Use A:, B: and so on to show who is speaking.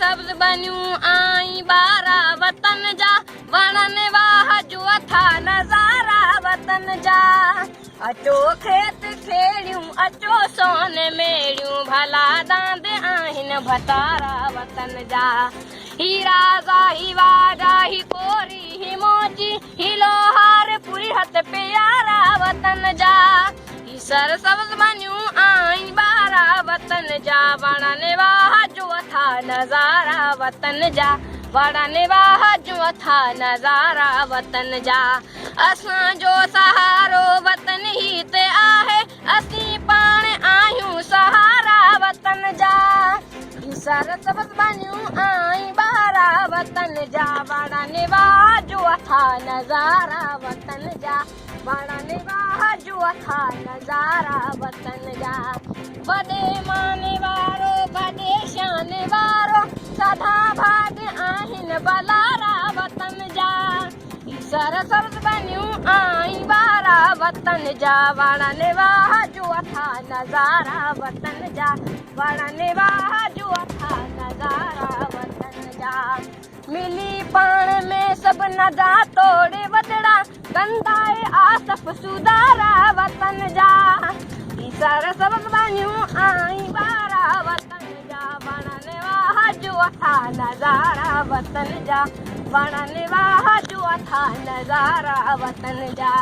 A: सब्ज बनियूं आई बारा वतन जा वणन वाह जो था नज़ारा वतन जा। अचो खेत खेड़ियूं अचो सोन मेड़ियूं भला दांद आहिनि भतारा वतन जा। ही राजा ही वाजा ही कोरी ही मोची ही लोहार पुरी हथ प्यारा वतन जा। ही सर सब्ज बनियूं आई बारा वतन जा वणन वाह जो था नज़ारा वतन जा वणन वाह जो था नज़ारा वतन जा। असांजो सहारो वतन ही ते आहे असीं पाण आहियूं सहारा वतन जा। ही सर सब्ज बनियूं आई बारा वतन जा वणन वाह जो था नज़ारा वतन जा वणन वाह जो था नज़ारा वतन जा। वॾे माने वारो वॾे शान वारो सदा भाग आहिनि बलारा वतन जा। सर सब्ज बनियूं आई बारा वतन जा वणन वाह जो था नज़ारा वतन जा वणन वाह जो था नज़ारा वतन जा। मिली पाण में सभु नज़ा तोड़े वॾड़ा कंदाए आसफ सुधारा वतन जा। सर सब्ज बनियूं आई बारा वतन जा वणन वाह जो था नज़ारा वतन जा वणन वाह जो था नज़ारा वतन जा।